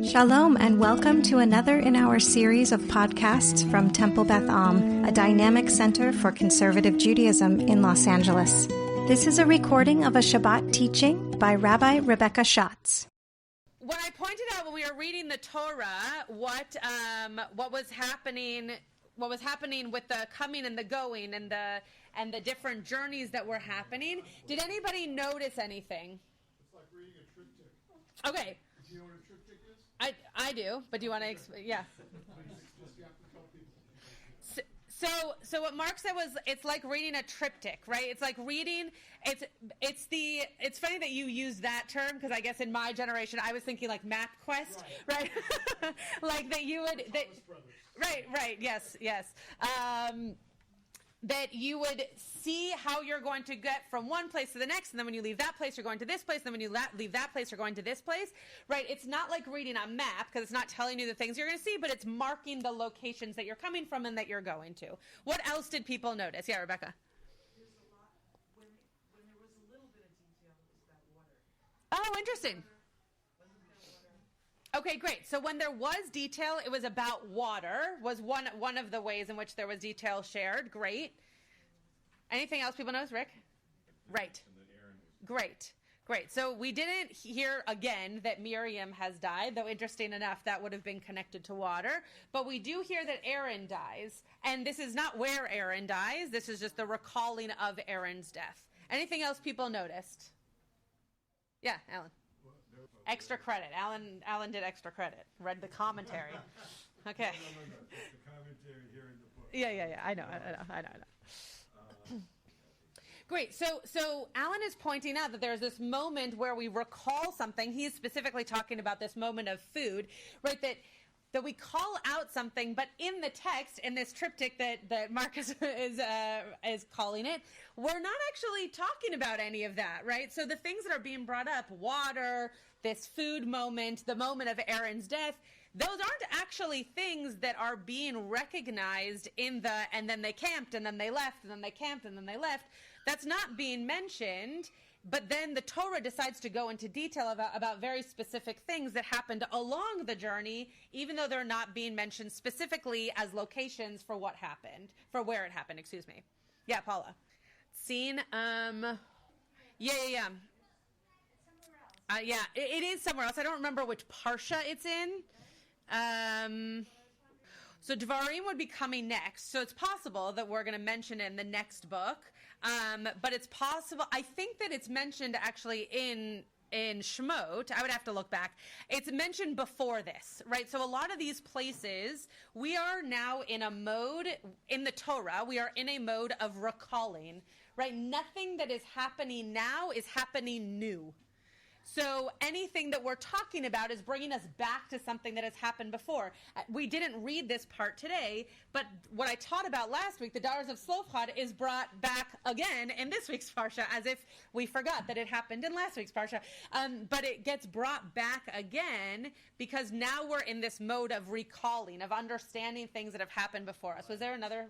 Shalom and welcome to another in our series of podcasts from Temple Beth Am, a dynamic center for conservative Judaism in Los Angeles. This is a recording of a Shabbat teaching by Rabbi Rebecca Schatz. When I pointed out when we were reading the Torah, what was happening with the coming and the going and the different journeys that were happening, did anybody notice anything? It's like reading a triptych. Okay. Do you know what a triptych is? I do, but do you want to explain? Yeah. You have to tell people. So what Mark said was it's like reading a triptych, right? It's like reading. It's funny that you use that term because I guess in my generation I was thinking like Map Quest, right? Like that you would right, yes. That you would see how you're going to get from one place to the next, and then when you leave that place, you're going to this place, and then when you leave that place, you're going to this place, right? It's not like reading a map, because it's not telling you the things you're going to see, but it's marking the locations that you're coming from and that you're going to. What else did people notice? Yeah, Rebecca? There's a lot, when there was a little bit of detail, it was that water. Oh, interesting. Okay, great. So when there was detail, it was about water, was one of the ways in which there was detail shared. Great. Anything else people notice, Rick? Right. Great. So we didn't hear again that Miriam has died, though interesting enough, that would have been connected to water. But we do hear that Aaron dies. And this is not where Aaron dies. This is just the recalling of Aaron's death. Anything else people noticed? Yeah, Alan. Extra credit. Alan did extra credit. Read the commentary. Okay. The commentary here in the book. Yeah. I know. Great. So Alan is pointing out that there's this moment where we recall something. He's specifically talking about this moment of food, right? That we call out something, but in the text, in this triptych that Marcus is calling it, we're not actually talking about any of that, right? So the things that are being brought up, water, this food moment, the moment of Aaron's death, those aren't actually things that are being recognized in the, and then they camped, and then they left, and then they camped, and then they left. That's not being mentioned. But then the Torah decides to go into detail about very specific things that happened along the journey, even though they're not being mentioned specifically as locations for what happened, for where it happened, excuse me. Yeah, Paula. Scene, yeah. It is somewhere else. I don't remember which Parsha it's in. So Devarim would be coming next. So it's possible that we're going to mention it in the next book. But it's possible. I think that it's mentioned actually in Shemot. I would have to look back. It's mentioned before this, right? So a lot of these places, we are now in a mode, in the Torah, we are in a mode of recalling, right? Nothing that is happening now is happening new. So anything that we're talking about is bringing us back to something that has happened before. We didn't read this part today, but what I taught about last week, the daughters of Slofchad, is brought back again in this week's Parsha, as if we forgot that it happened in last week's Parsha. But it gets brought back again because now we're in this mode of recalling, of understanding things that have happened before us. Was there another?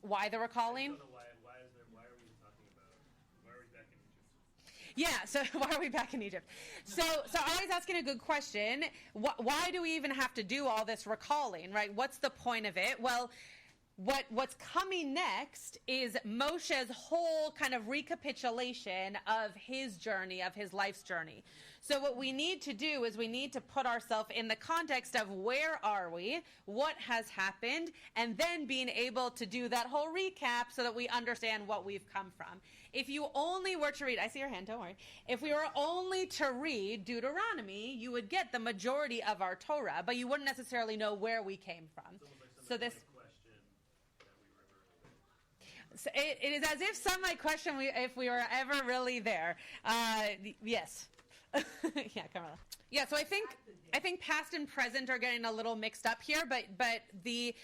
Why the recalling? Yeah, so why are we back in Egypt? So I was asking a good question. Why do we even have to do all this recalling, right? What's the point of it? Well, what's coming next is Moshe's whole kind of recapitulation of his journey, of his life's journey. So what we need to do is we need to put ourselves in the context of where are we, what has happened, and then being able to do that whole recap so that we understand what we've come from. If you only were to read, I see your hand, don't worry. If we were only to read Deuteronomy, you would get the majority of our Torah, but you wouldn't necessarily know where we came from. So this... So it is as if some might question if we were ever really there. Yes. Yeah, Carmela. Yeah, so I think past and present are getting a little mixed up here, but the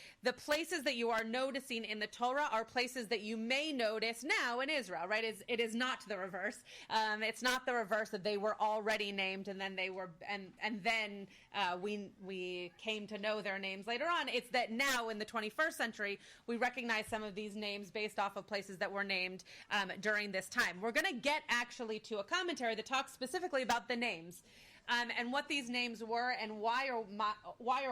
places that you are noticing in the Torah are places that you may notice now in Israel, right? It is not the reverse. It's not the reverse that they were already named and then they were and then we came to know their names later on. It's that now in the 21st century we recognize some of these names based off of places that were named during this time. We're going to get actually to a commentary that talks specifically about the names. and what these names were and why or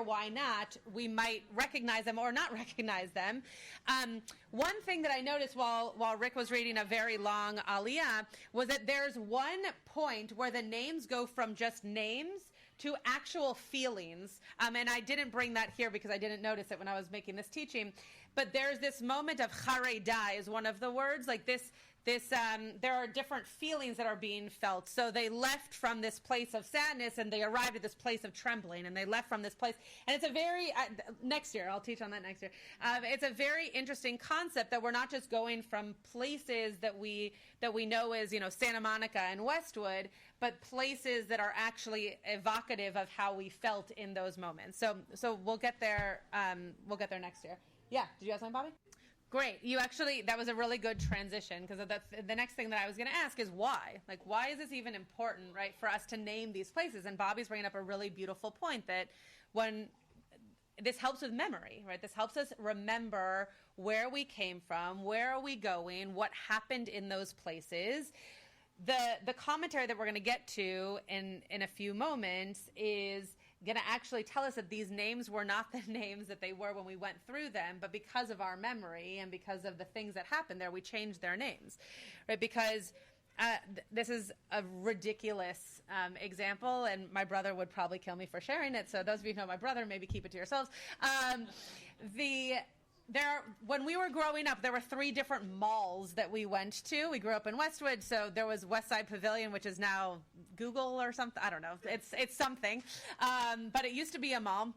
why not we might recognize them or not recognize them. One thing that I noticed while Rick was reading a very long aliyah was that there's one point where the names go from just names to actual feelings. And I didn't bring that here because I didn't notice it when I was making this teaching. But there's this moment of chareda is one of the words, like this, there are different feelings that are being felt. So they left from this place of sadness and they arrived at this place of trembling, and they left from this place. And it's a very, next year, I'll teach on that next year. It's a very interesting concept that we're not just going from places that we know as, Santa Monica and Westwood, but places that are actually evocative of how we felt in those moments. So we'll get there next year. Yeah. Did you have something, Bobby? Great. That was a really good transition, because the next thing that I was going to ask is why? Like, why is this even important, right, for us to name these places? And Bobby's bringing up a really beautiful point that when this helps with memory, right? This helps us remember where we came from, where are we going, what happened in those places. The commentary that we're going to get to in a few moments is going to actually tell us that these names were not the names that they were when we went through them, but because of our memory and because of the things that happened there, we changed their names, right? Because this is a ridiculous example, and my brother would probably kill me for sharing it, so those of you who know my brother, maybe keep it to yourselves. When we were growing up, there were 3 different malls that we went to. We grew up in Westwood, so there was Westside Pavilion, which is now Google or something. I don't know. It's something. But it used to be a mall.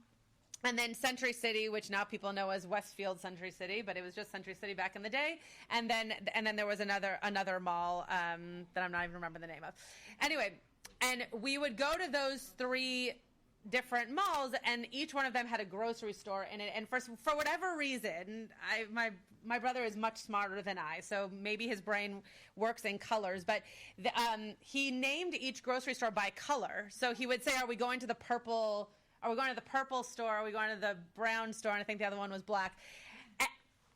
And then Century City, which now people know as Westfield Century City, but it was just Century City back in the day. And then there was another mall that I'm not even remembering the name of. Anyway, and we would go to those 3 different malls, and each one of them had a grocery store in it. And for whatever reason, my brother is much smarter than I, so maybe his brain works in colors, but he named each grocery store by color. So he would say, are we going to the purple store? Are we going to the brown store? And I think the other one was black.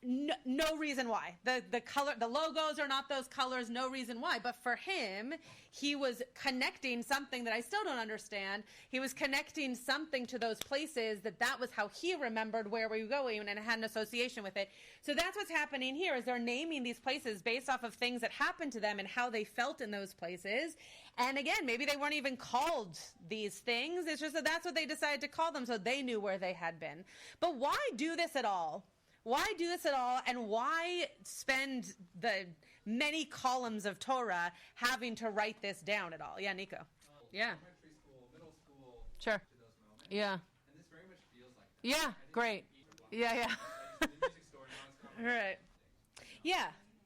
No reason why. The color, the logos are not those colors, no reason why. But for him, he was connecting something that I still don't understand. He was connecting something to those places that was how he remembered where we were going, and it had an association with it. So that's what's happening here, is they're naming these places based off of things that happened to them and how they felt in those places. And again, maybe they weren't even called these things. It's just that that's what they decided to call them, so they knew where they had been. But why do this at all? Why do this at all, and why spend the many columns of Torah having to write this down at all? Yeah, Nico. Yeah. Elementary school, middle school. Sure. To those moments. Yeah. And this very much feels like that. Yeah, great. Yeah. The music store and Right.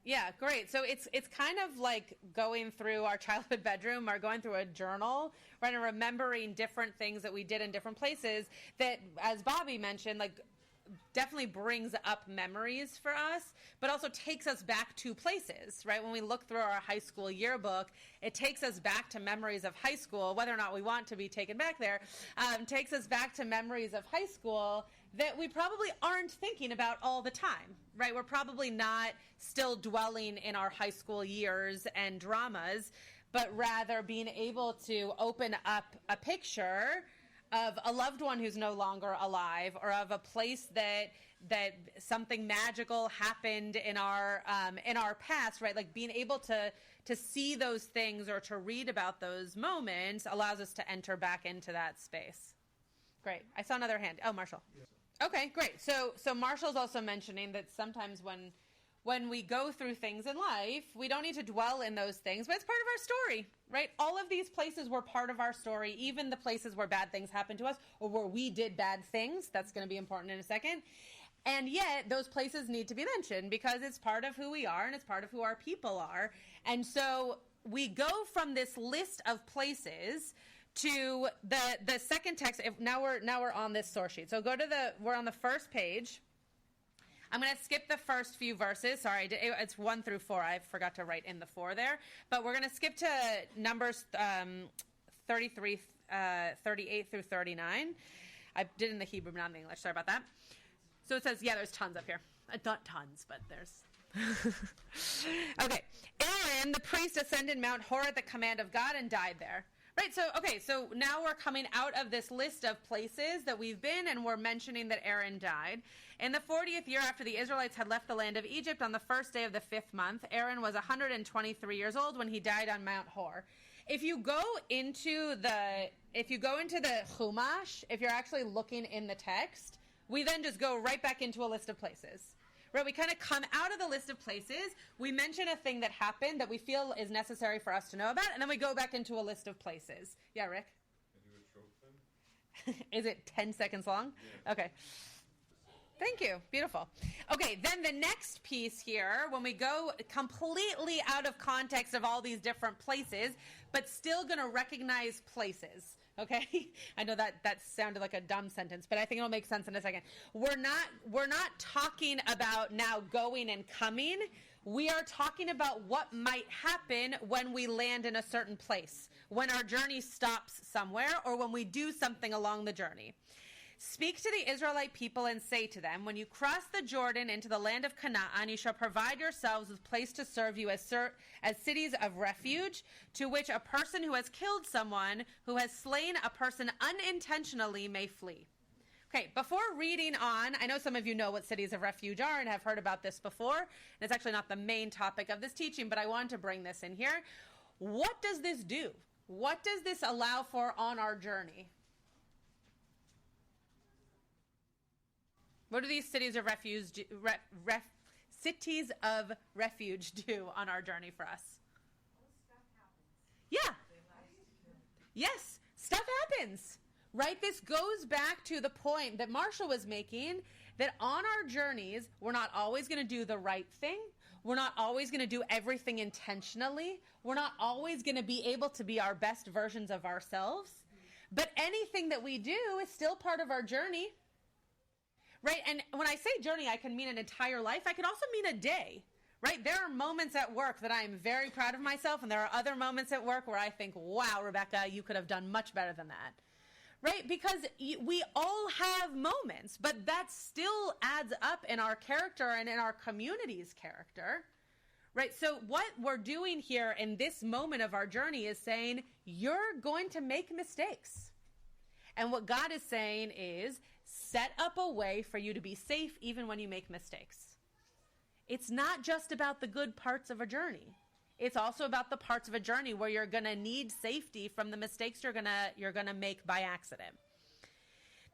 Yeah, great. So it's kind of like going through our childhood bedroom or going through a journal, right, and remembering different things that we did in different places that, as Bobby mentioned, like, definitely brings up memories for us, but also takes us back to places, right? When we look through our high school yearbook, it takes us back to memories of high school, whether or not we want to be taken back there, takes us back to memories of high school that we probably aren't thinking about all the time, right? We're probably not still dwelling in our high school years and dramas, but rather being able to open up a picture of a loved one who's no longer alive, or of a place that something magical happened in our past, right? Like, being able to see those things or to read about those moments allows us to enter back into that space. Great. I saw another hand. Oh, Marshall. Yes. Okay, great. So Marshall's also mentioning that sometimes when we go through things in life, we don't need to dwell in those things, but it's part of our story, right? All of these places were part of our story, even the places where bad things happened to us or where we did bad things. That's going to be important in a second. And yet those places need to be mentioned because it's part of who we are and it's part of who our people are. And so we go from this list of places to the second text. Now we're on this source sheet. So we're on the first page. I'm going to skip the first few verses. Sorry, it's 1 through 4. I forgot to write in the 4 there. But we're going to skip to Numbers 33, 38 through 39. I did in the Hebrew, but not in the English. Sorry about that. So it says, there's tons up here. Not tons, but there's... Okay. Aaron, the priest, ascended Mount Hor at the command of God and died there. Right, so now we're coming out of this list of places that we've been, and we're mentioning that Aaron died. In the 40th year after the Israelites had left the land of Egypt, on the first day of the 5th month, Aaron was 123 years old when he died on Mount Hor. If you go into the Chumash, if you're actually looking in the text, we then just go right back into a list of places. Right, we kind of come out of the list of places, we mention a thing that happened that we feel is necessary for us to know about, and then we go back into a list of places. Yeah, Rick? Can I do a trope then? Is it 10 seconds long? Yeah. Okay. Thank you. Beautiful. Okay, then the next piece here, when we go completely out of context of all these different places, but still going to recognize places. Okay, I know that sounded like a dumb sentence, but I think it'll make sense in a second. We're not talking about now going and coming. We are talking about what might happen when we land in a certain place, when our journey stops somewhere, or when we do something along the journey. Speak to the Israelite people and say to them, when you cross the Jordan into the land of Canaan, you shall provide yourselves with place to serve you as cities of refuge, to which a person who has killed someone, who has slain a person unintentionally, may flee. Okay, before reading on, I know some of you know what cities of refuge are and have heard about this before, and it's actually not the main topic of this teaching, but I wanted to bring this in here. What does this do? What does this allow for on our journey? What do these cities of refuge do on our journey for us? Yeah. Yes, stuff happens. Right? This goes back to the point that Marsha was making, that on our journeys, we're not always going to do the right thing. We're not always going to do everything intentionally. We're not always going to be able to be our best versions of ourselves. But anything that we do is still part of our journey. Right? And when I say journey, I can mean an entire life. I can also mean a day. Right? There are moments at work that I am very proud of myself, and there are other moments at work where I think, wow, Rebecca, you could have done much better than that. Right? Because we all have moments, but that still adds up in our character and in our community's character. Right? So what we're doing here in this moment of our journey is saying, you're going to make mistakes. And what God is saying is, set up a way for you to be safe even when you make mistakes. It's not just about the good parts of a journey. It's also about the parts of a journey where you're going to need safety from the mistakes you're going to make by accident.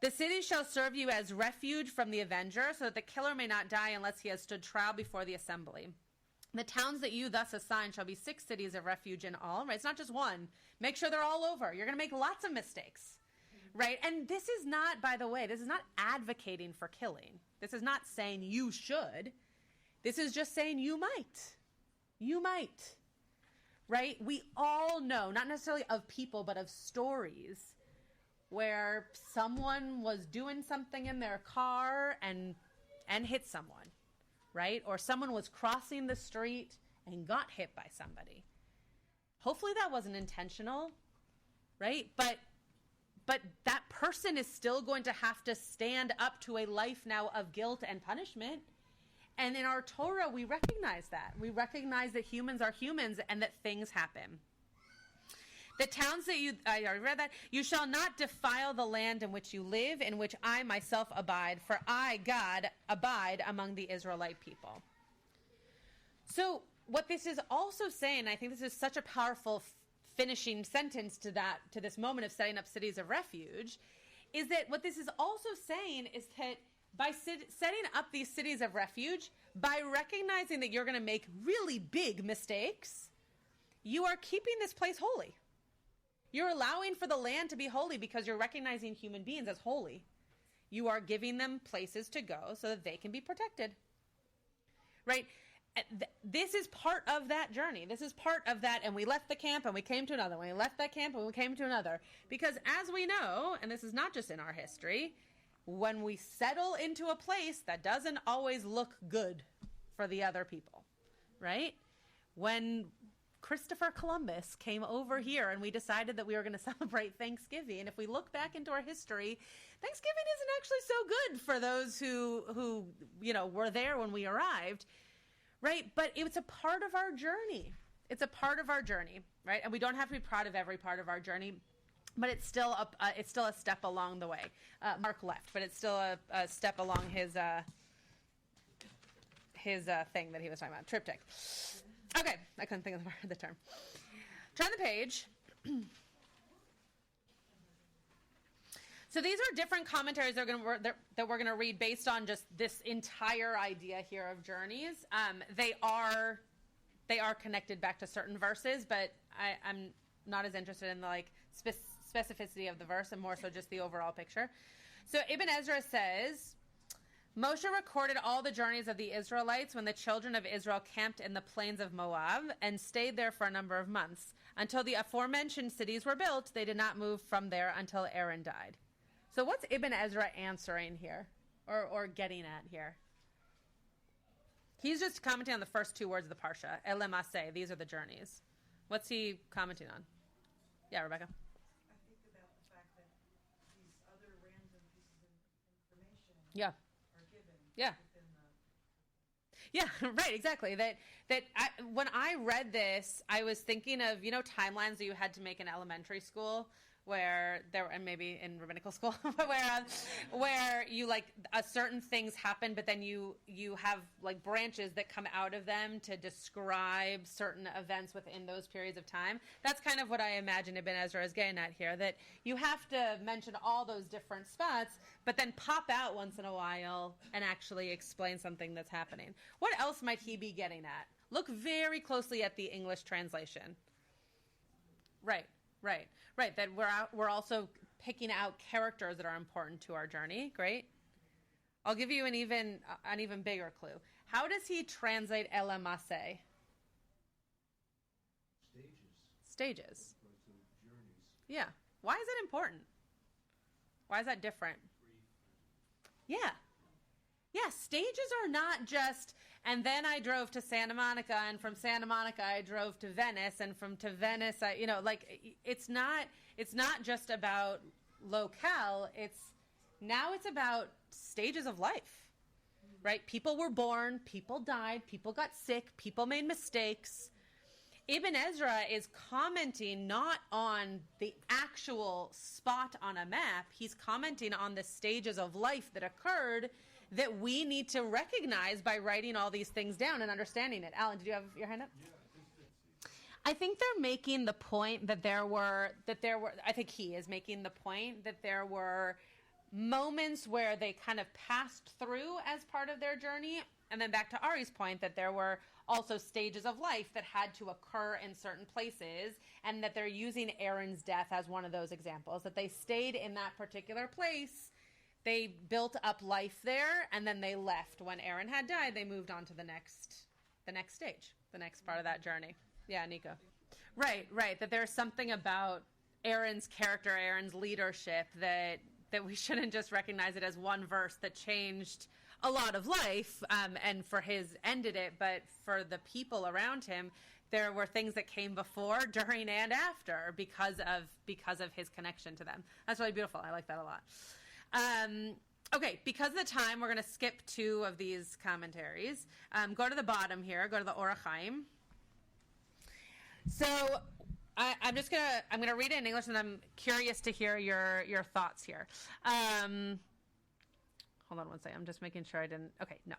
The city shall serve you as refuge from the avenger, so that the killer may not die unless he has stood trial before the assembly. The towns that you thus assign shall be 6 cities of refuge in all. Right? It's not just one. Make sure they're all over. You're going to make lots of mistakes. Right? And this is not, by the way, this is not advocating for killing. This is not saying you should. This is just saying you might. You might. Right? We all know, not necessarily of people, but of stories where someone was doing something in their car and hit someone. Right? Or someone was crossing the street and got hit by somebody. Hopefully that wasn't intentional. Right? But that person is still going to have to stand up to a life now of guilt and punishment. And in our Torah, we recognize that. We recognize that humans are humans and that things happen. The towns that I already read that, you shall not defile the land in which you live, in which I myself abide, for I, God, abide among the Israelite people. So what this is also saying, I think this is such a powerful finishing sentence to this moment of setting up cities of refuge, is that what this is also saying is that by setting up these cities of refuge, by recognizing that you're going to make really big mistakes, you are keeping this place holy. You're allowing for the land to be holy because you're recognizing human beings as holy. You are giving them places to go so that they can be protected. Right? This is part of that journey. This is part of that, and we left the camp and we came to another. We left that camp and we came to another. Because as we know, and this is not just in our history, when we settle into a place, that doesn't always look good for the other people, right? When Christopher Columbus came over here and we decided that we were going to celebrate Thanksgiving, if we look back into our history, Thanksgiving isn't actually so good for those who were there when we arrived. Right? But it's a part of our journey. it's a part of our journey, right? And we don't have to be proud of every part of our journey, but it's still a step along the way. Mark left, but it's still a step along his thing that he was talking about, triptych. Okay, I couldn't think of the term. Turn the page. So these are different commentaries that we're going to read based on just this entire idea here of journeys. They are connected back to certain verses, but I'm not as interested in the specificity of the verse and more so just the overall picture. So Ibn Ezra says, Moshe recorded all the journeys of the Israelites when the children of Israel camped in the plains of Moab and stayed there for a number of months. Until the aforementioned cities were built, they did not move from there until Aaron died. So what's Ibn Ezra answering here or getting at here? He's just commenting on the first two words of the Parsha, Elemaseh, these are the journeys. What's he commenting on? Yeah, Rebecca? I think about the fact that these other random pieces of information are given within the... Yeah, right, exactly. When I read this, I was thinking of, timelines that you had to make in elementary school, where there, and maybe in rabbinical school, where you certain things happen, but then you have branches that come out of them to describe certain events within those periods of time. That's kind of what I imagine Ibn Ezra is getting at here, that you have to mention all those different spots, but then pop out once in a while and actually explain something that's happening. What else might he be getting at? Look very closely at the English translation. Right, that we're also picking out characters that are important to our journey. Great. I'll give you an even bigger clue. How does he translate Elemaseh? Stages. Yeah. Why is that important? Why is that different? Yeah, stages are not just, and then I drove to Santa Monica, and from Santa Monica I drove to Venice, and from to Venice it's not just about locale, it's about stages of life, right? People were born, people died, people got sick, people made mistakes. Ibn Ezra is commenting not on the actual spot on a map, he's commenting on the stages of life that occurred that we need to recognize by writing all these things down and understanding it. Alan, did you have your hand up? I think they're making the point that there were, I think he is making the point that there were moments where they kind of passed through as part of their journey. And then back to Ari's point that there were also stages of life that had to occur in certain places, and that they're using Aaron's death as one of those examples, that they stayed in that particular place. They built up life there, and then they left. When Aaron had died, they moved on to the next stage, the next part of that journey. Yeah, Nico. Right. That there's something about Aaron's character, Aaron's leadership, that we shouldn't just recognize it as one verse that changed a lot of life, and for his ended it, but for the people around him, there were things that came before, during, and after because of his connection to them. That's really beautiful. I like that a lot. Okay, because of the time, we're going to skip two of these commentaries. Go to the bottom here. Go to the Orach Chaim. So I'm going to read it in English, and I'm curious to hear your thoughts here. Hold on one second. I'm just making sure I didn't. Okay, no.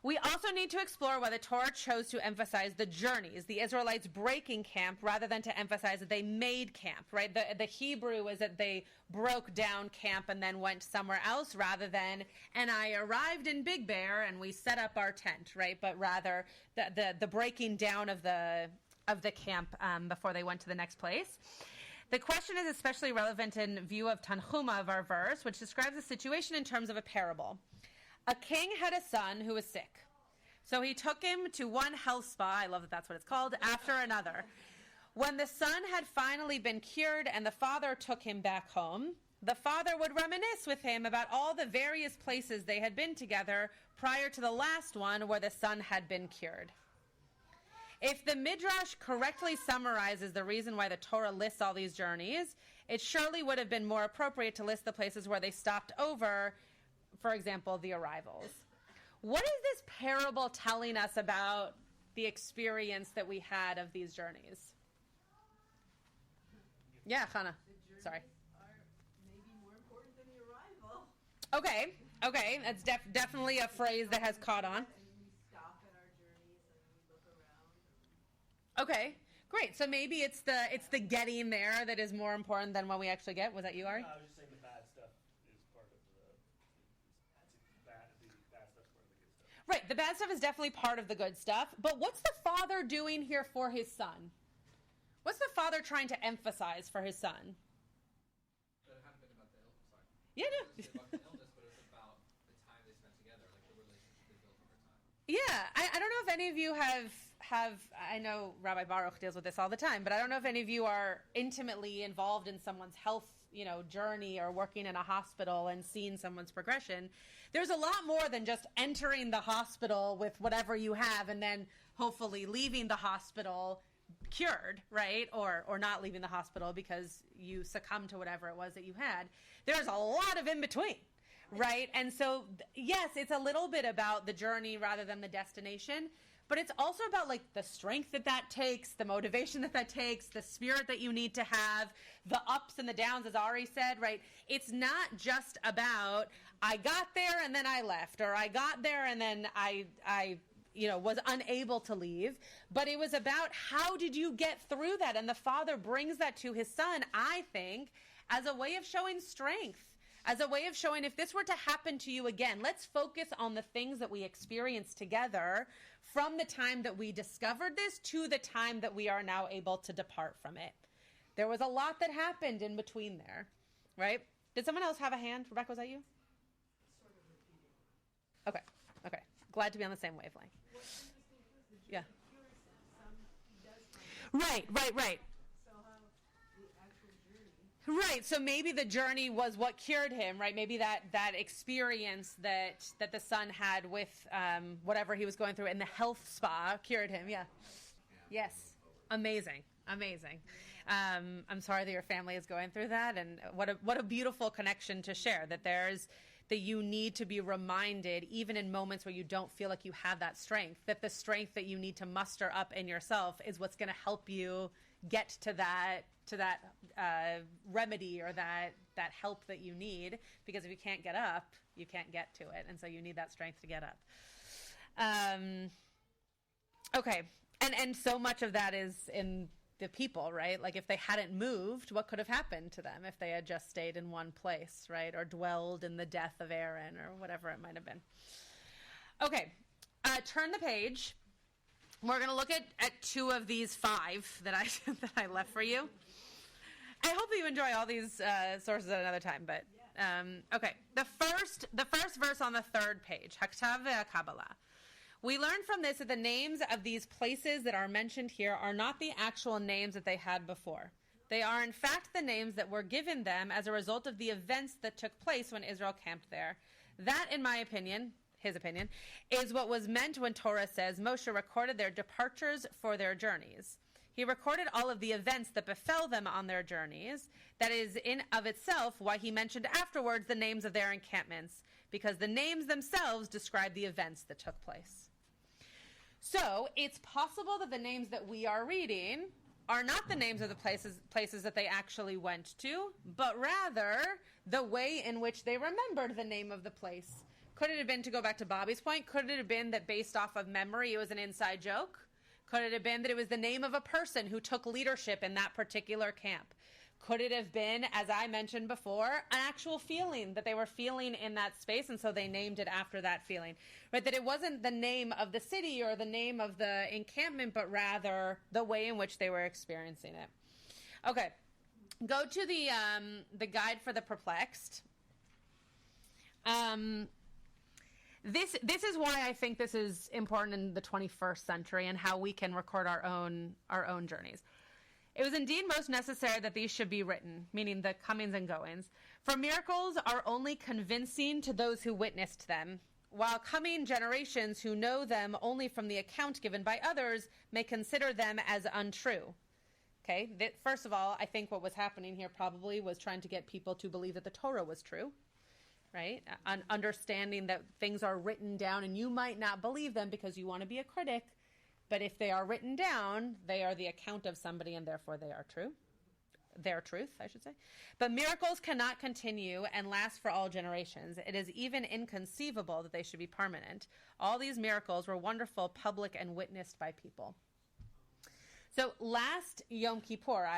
We also need to explore why the Torah chose to emphasize the journeys, the Israelites breaking camp, rather than to emphasize that they made camp, right? The Hebrew is that they broke down camp and then went somewhere else, rather than, and I arrived in Big Bear and we set up our tent, right? But rather the breaking down of the camp before they went to the next place. The question is especially relevant in view of Tanchuma of our verse, which describes the situation in terms of a parable. A king had a son who was sick. So he took him to one health spa, I love that that's what it's called, after another. When the son had finally been cured and the father took him back home, the father would reminisce with him about all the various places they had been together prior to the last one where the son had been cured. If the Midrash correctly summarizes the reason why the Torah lists all these journeys, it surely would have been more appropriate to list the places where they stopped over, for example, the arrivals. What is this parable telling us about the experience that we had of these journeys. Yeah, Hannah. Sorry. Are maybe more important than the arrival. Okay. That's definitely a phrase that has caught on. And we stop at our journeys and we look around. Okay, great. So maybe it's the getting there that is more important than what we actually get. Was that you, Ari? I was just saying the bad stuff is part of the bad stuff's part of the good stuff. Right, the bad stuff is definitely part of the good stuff. But what's the father doing here for his son? What's the father trying to emphasize for his son? But it hadn't been about the illness. Sorry. Yeah, no. It was about the illness, but it was about the time they spent together, like the relationship they built over time. Yeah, I don't know if any of you have, I know Rabbi Baruch deals with this all the time, but I don't know if any of you are intimately involved in someone's health, journey, or working in a hospital and seeing someone's progression. There's a lot more than just entering the hospital with whatever you have and then hopefully leaving the hospital cured, right? Or not leaving the hospital because you succumbed to whatever it was that you had. There's a lot of in between. Right. And so, yes, it's a little bit about the journey rather than the destination, but it's also about like the strength that takes, the motivation that takes, the spirit that you need to have, the ups and the downs, as Ari said, right? It's not just about, I got there and then I left, or I got there and then I was unable to leave, but it was about how did you get through that? And the father brings that to his son, I think, as a way of showing strength. As a way of showing, if this were to happen to you again, let's focus on the things that we experienced together from the time that we discovered this to the time that we are now able to depart from it. There was a lot that happened in between there, right? Did someone else have a hand? Rebecca, was that you? Sort of repeating. Okay. Glad to be on the same wavelength. What's interesting is the Yeah. journey cures him. He does find Right. So how the actual journey. Right. So maybe the journey was what cured him, right? Maybe that experience that the son had with whatever he was going through in the health spa cured him. Yeah. Yes. Amazing. I'm sorry that your family is going through that, and what a beautiful connection to share, that you need to be reminded, even in moments where you don't feel like you have that strength, that the strength that you need to muster up in yourself is what's going to help you get to that remedy or that help that you need. Because if you can't get up, you can't get to it, and so you need that strength to get up. Okay, and so much of that is in the people, right? Like if they hadn't moved, what could have happened to them if they had just stayed in one place, right? Or dwelled in the death of Aaron or whatever it might have been. Okay, turn the page. We're going to look at two of these 5 that I left for you. I hope you enjoy all these sources at another time, but okay. The first verse on the 3rd page, Haktav ve'Kabbalah. We learn from this that the names of these places that are mentioned here are not the actual names that they had before. They are, in fact, the names that were given them as a result of the events that took place when Israel camped there. That, in my opinion, his opinion, is what was meant when Torah says Moshe recorded their departures for their journeys. He recorded all of the events that befell them on their journeys. That is in of itself why he mentioned afterwards the names of their encampments, because the names themselves describe the events that took place. So it's possible that the names that we are reading are not the names of the places that they actually went to, but rather the way in which they remembered the name of the place. Could it have been, to go back to Bobby's point, could it have been that based off of memory it was an inside joke? Could it have been that it was the name of a person who took leadership in that particular camp? Could it have been, as I mentioned before, an actual feeling that they were feeling in that space, and so they named it after that feeling? Right? That it wasn't the name of the city or the name of the encampment, but rather the way in which they were experiencing it. Okay, go to the Guide for the Perplexed. This is why I think this is important in the 21st century and how we can record our own journeys. It was indeed most necessary that these should be written, meaning the comings and goings, for miracles are only convincing to those who witnessed them, while coming generations who know them only from the account given by others may consider them as untrue. Okay, first of all, I think what was happening here probably was trying to get people to believe that the Torah was true, right? Understanding that things are written down and you might not believe them because you want to be a critic, But if they are written down, they are the account of somebody, and therefore they are true. Their truth, I should say. But miracles cannot continue and last for all generations. It is even inconceivable that they should be permanent. All these miracles were wonderful, public, and witnessed by people. So last Yom Kippur,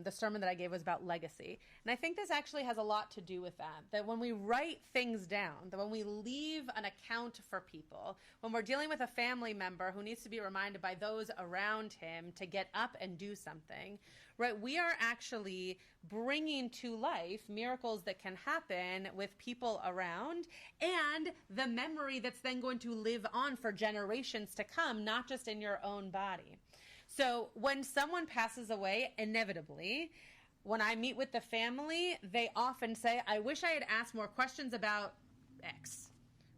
the sermon that I gave was about legacy. And I think this actually has a lot to do with that when we write things down, that when we leave an account for people, when we're dealing with a family member who needs to be reminded by those around him to get up and do something, right, we are actually bringing to life miracles that can happen with people around and the memory that's then going to live on for generations to come, not just in your own body. So when someone passes away, inevitably, when I meet with the family, they often say, I wish I had asked more questions about X,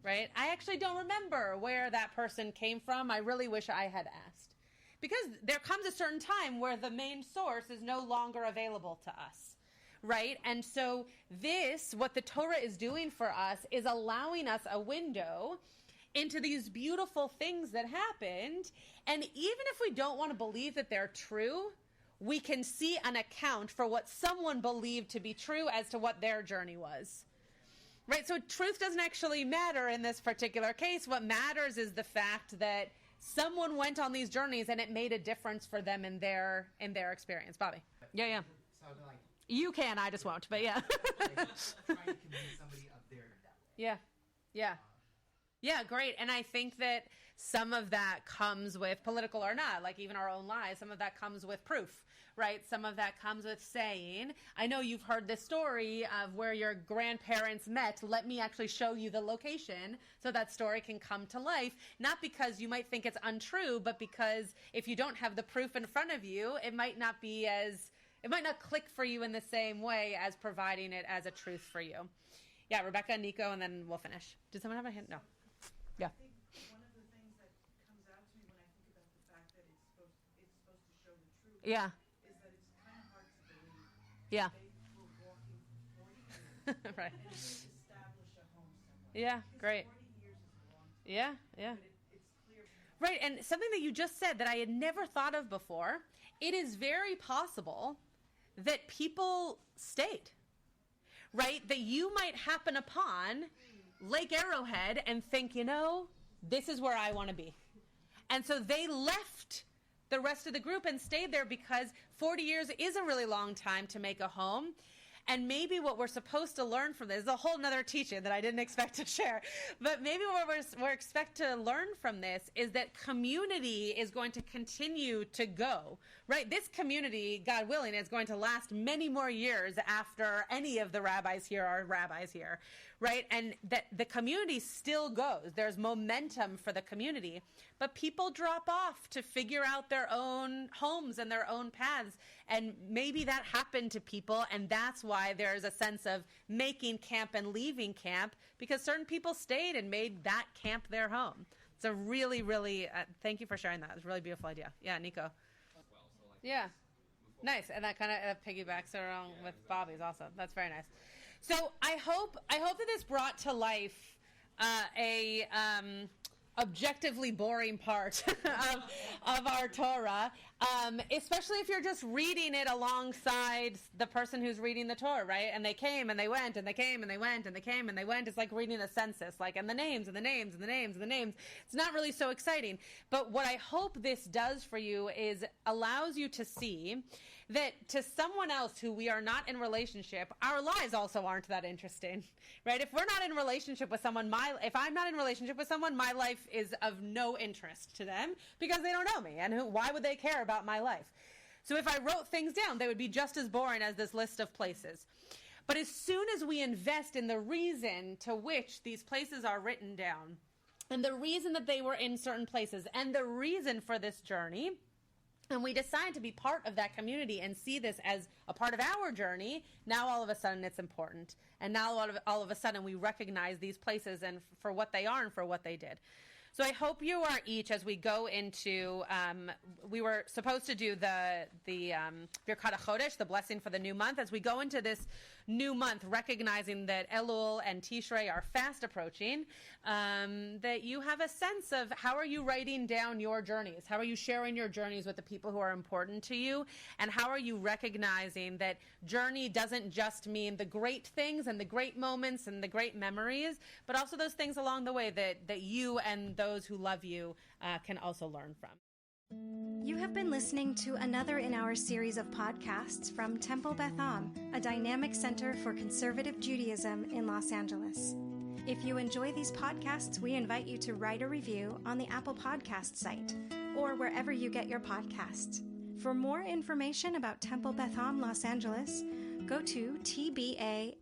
right? I actually don't remember where that person came from. I really wish I had asked. Because there comes a certain time where the main source is no longer available to us, right? And so this, what the Torah is doing for us, is allowing us a window into these beautiful things that happened. And even if we don't want to believe that they're true, we can see an account for what someone believed to be true as to what their journey was. Right? So truth doesn't actually matter in this particular case. What matters is the fact that someone went on these journeys and it made a difference for them in their experience. Bobby. Yeah. So like, you can, I just won't, but yeah. like trying to convince somebody of their that way. Yeah, great. And I think that some of that comes with, political or not, like even our own lives, some of that comes with proof, right? Some of that comes with saying, I know you've heard this story of where your grandparents met. Let me actually show you the location so that story can come to life. Not because you might think it's untrue, but because if you don't have the proof in front of you, it might not click for you in the same way as providing it as a truth for you. Yeah, Rebecca, Nico, and then we'll finish. Did someone have a hand? No. Yeah. I think one of the things that comes out to me when I think about the fact that it's supposed to show the truth Yeah. is that it's kind of hard to believe Yeah. they were walking for 40 years Right. and didn't establish a home somewhere. Yeah, Because great. 40 years is a long time. Yeah. But it's clear. Right, and something that you just said that I had never thought of before, it is very possible that people stayed, right? That you might happen upon Lake Arrowhead and think, this is where I want to be. And so they left the rest of the group and stayed there because 40 years is a really long time to make a home. And maybe what we're supposed to learn from this is a whole nother teaching that I didn't expect to share. But maybe what we're expect to learn from this is that community is going to continue to go, right? This community, God willing, is going to last many more years after any of the rabbis here are rabbis here, right? And that the community still goes. There's momentum for the community. But people drop off to figure out their own homes and their own paths. And maybe that happened to people, and that's why there's a sense of making camp and leaving camp, because certain people stayed and made that camp their home. It's a really, really, thank you for sharing that. It's a really beautiful idea. Yeah, Nico. Yeah. Nice. And that kind of piggybacks around with Bobby's also. That's very nice. So I hope that this brought to life a objectively boring part of our Torah, especially if you're just reading it alongside the person who's reading the Torah, right? And they came and they went and they came and they went and they came and they went. It's like reading a census, like, and the names and the names and the names and the names. It's not really so exciting. But what I hope this does for you is allows you to see that to someone else who we are not in relationship, our lives also aren't that interesting, right? If we're not in relationship with someone, if I'm not in relationship with someone, my life is of no interest to them because they don't know me. And why would they care about my life? So if I wrote things down, they would be just as boring as this list of places. But as soon as we invest in the reason to which these places are written down, and the reason that they were in certain places, and the reason for this journey, and we decide to be part of that community and see this as a part of our journey, now all of a sudden it's important. And now all of a sudden we recognize these places and for what they are and for what they did. So I hope you are each, as we go into, we were supposed to do the Birkat HaChodesh, the blessing for the new month. As we go into this new month, recognizing that Elul and Tishrei are fast approaching, that you have a sense of how are you writing down your journeys? How are you sharing your journeys with the people who are important to you? And how are you recognizing that journey doesn't just mean the great things and the great moments and the great memories, but also those things along the way that you and those who love you can also learn from. You have been listening to another in our series of podcasts from Temple Beth Am, a dynamic center for conservative Judaism in Los Angeles. If you enjoy these podcasts, we invite you to write a review on the Apple Podcast site or wherever you get your podcasts. For more information about Temple Beth Am Los Angeles, go to tbala.org.